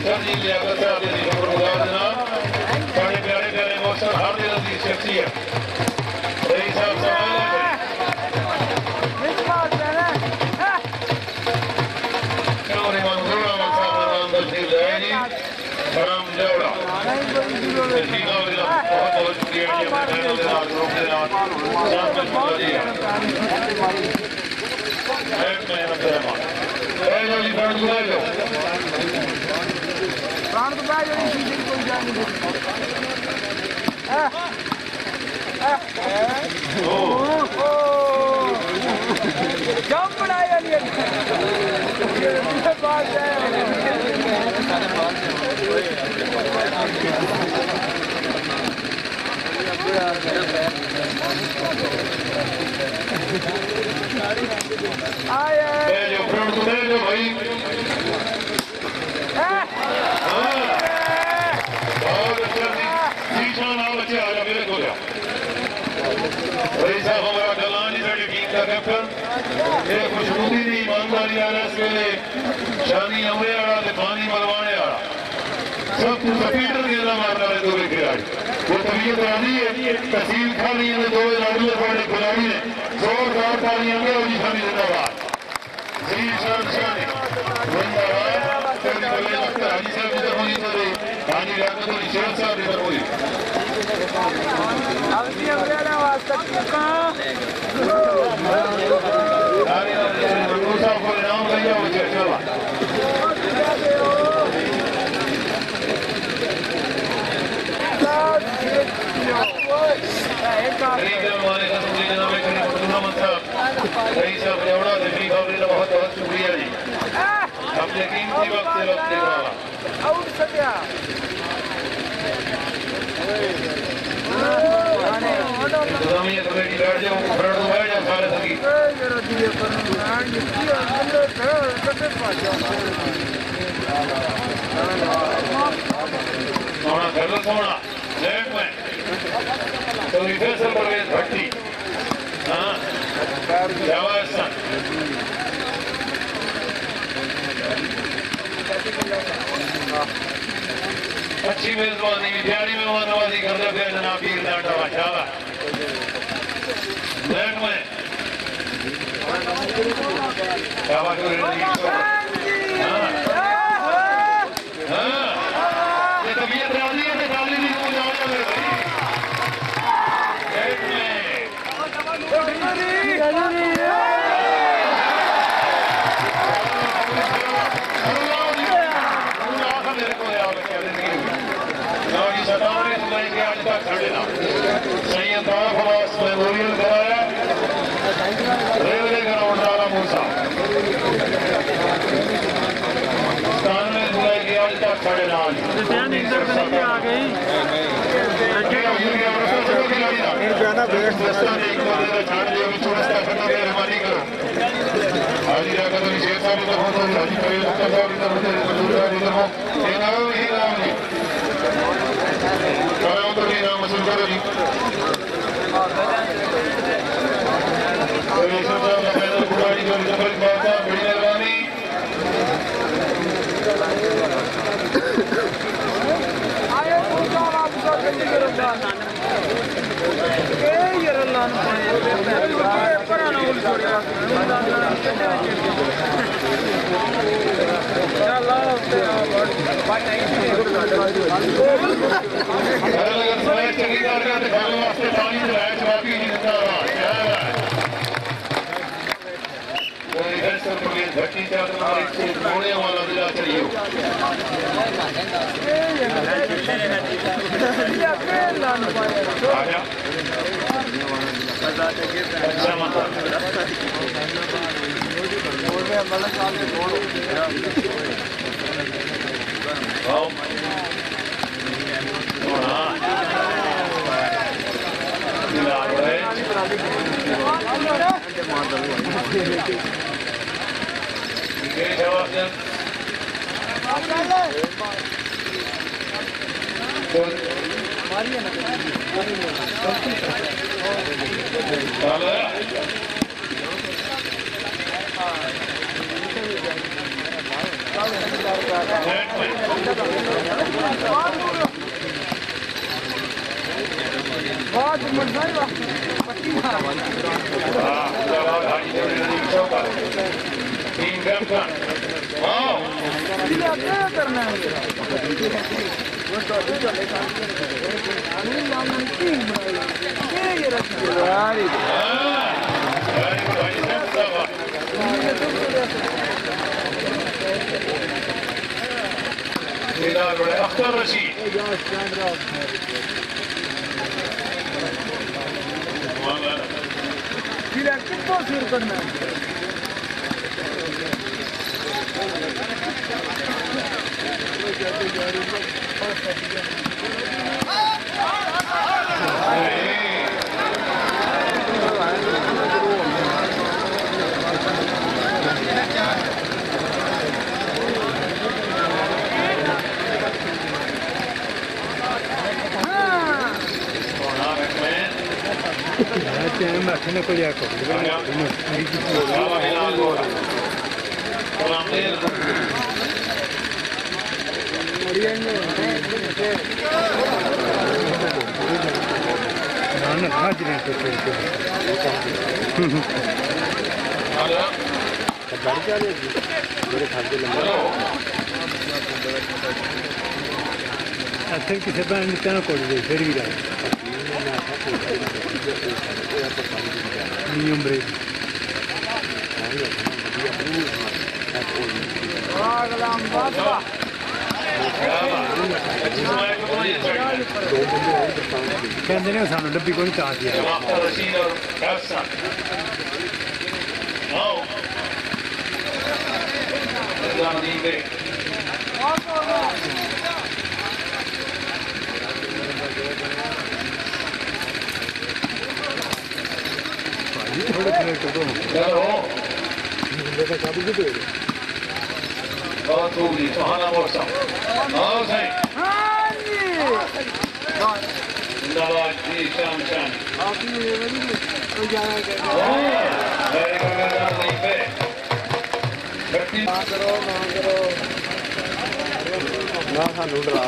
Sir जी लियाकत साहब जी शुक्रगुजार जनाब बड़े प्यारे प्यारे मौसम हर दिल की शख्सियत रही साहब बहुत बहुत शुक्रिया जी अपने बहनों के साथ ग्रुप के साथ साथ में शुक्रिया जी जी प्राण को ले लो प्राण तो बैठ जाए सीधे कोई जा नहीं जम बनाया नहीं ये बात है जो फ्रंट को दे दो भाई बहुत अच्छा तीसरा नाम बच्चे आ जाओ मेरे को जाओ भाई साहब हमारा गलानी साड़ी टीम का कैप्टन ये खुशबूदी नहीं ईमानदारी आ रहा इसके लिए शानी हमरे आड़ा ते पानी मलवाने आड़ा सब कुछ पीटर के ना मारना है दो खिलाड़ी वो तबीयत राजी है तहसील खाली ने दो लाडू वाले खिलाड़ी ने जोरदार तालियां दे और जिसमें जिंदाबाद जी शान जिंदाबाद तेरी बल्ले लगता हाजी साहब इधर होनी तो रे हाजी रात तो शेर साहब इधर होनी अब ये मेरा वास्ता कहां यार मंगू साहब को इनाम लिया वो चला बहुत बहुत शुक्रिया जी अपने कीमती वक्त से वक्त देने वाला कमेटी बैठ जाओ बैठ जाओ सारे सभी सोना कर लो सोना लेट में तो फैसल परवेज भट्टी हाँ जवाहर अच्छी मेजबानी दिहाड़ी में नवाजी कर दे फिर जनाब पीर डाटा माशाल्लाह लेट में शाबाश हाँ ये तबीयत राजी है डाली नहीं हो जाएगा मेरे भाई लेट में मेमोरियल कराया रेलवे ग्राउंड डाला मूसा 97 जुलाई की आज तक 9:30 आ गई मेहरबानी करो हाजी राकत अली शेख साहब इधर हो हाजी परेश साहब इधर हो कराओ तो नहीं नाम वसूल करो जी बड़ी मेहरबानी भट्टी से जोड़ने वाला जिला चाहिए अच्छा मतलब अख्तर रशीद कितना शेयर करना है बैठने को जाकर अच्छा किसी भैन ने कहना कोई फिर भी नियम ब्रेक कहते ने सानू डब्बी को नहीं चाह दिया बहुत होगी सुहाना मौसम और सही जिंदाबाद जी शाम शाम ना सानू डरा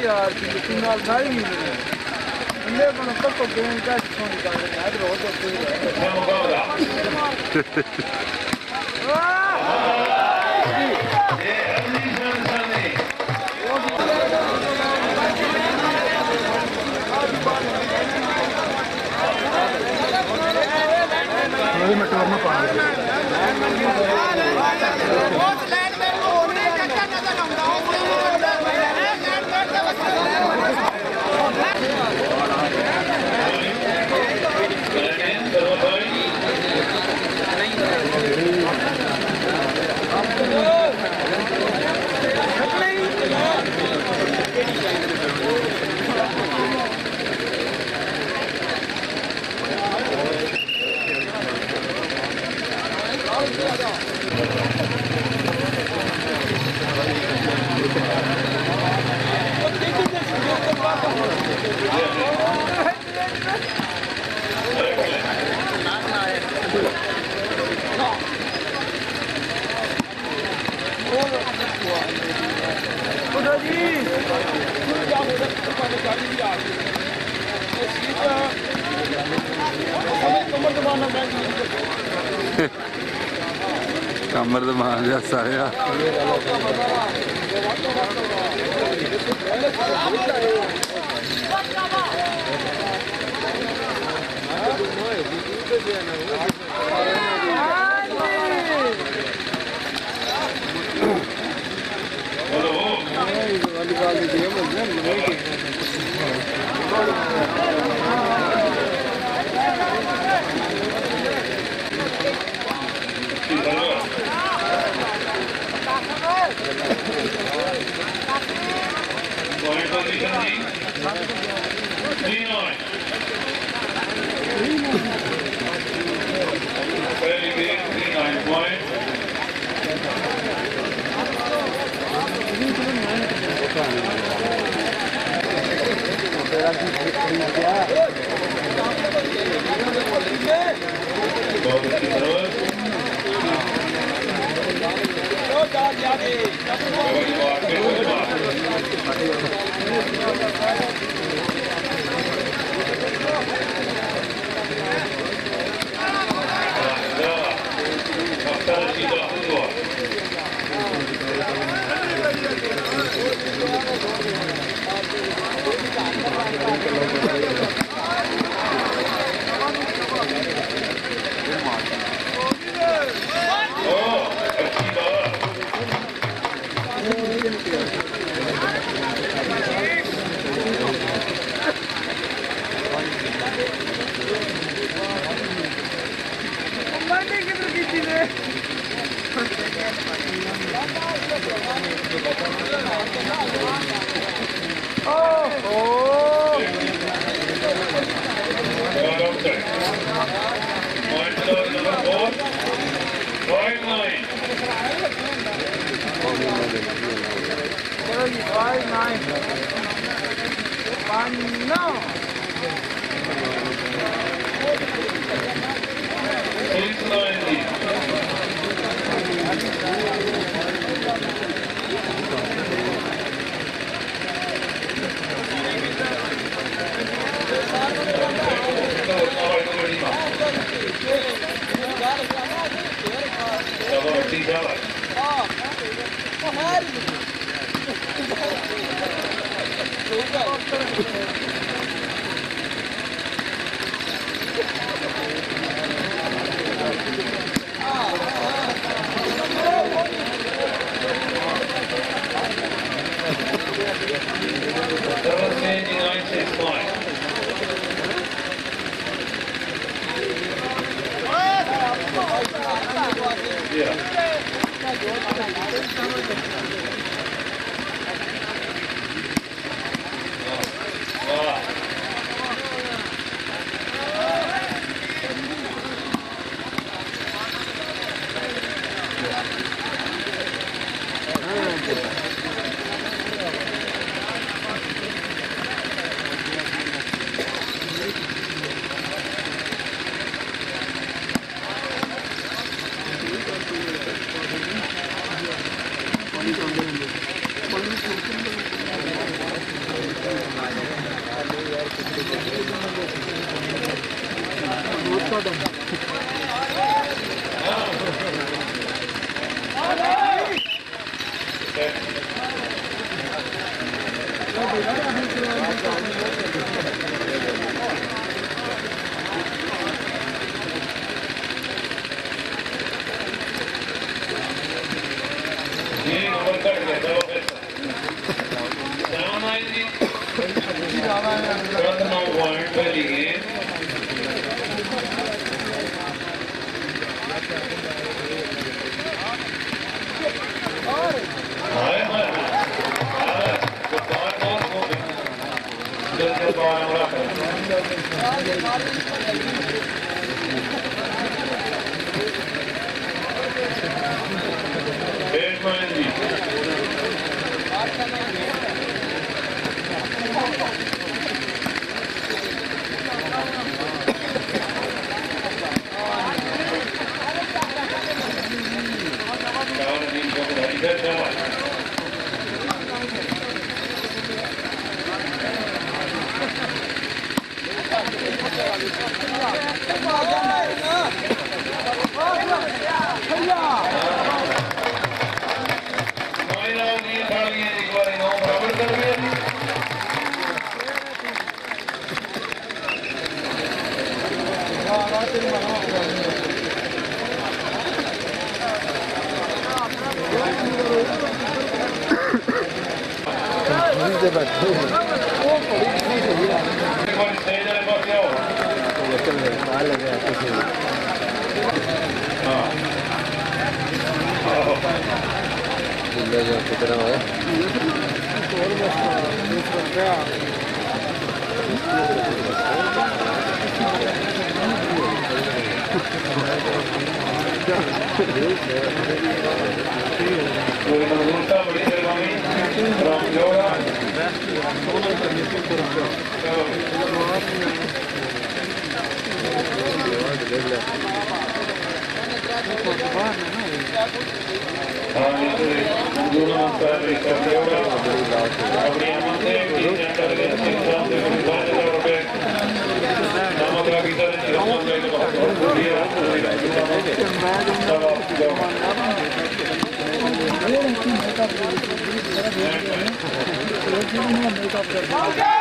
यार कमर तो मार जा साया बहुत अच्छी सर्विस कबड्डी बात पे कोई बात अख्तर सीधा हुआ Okay.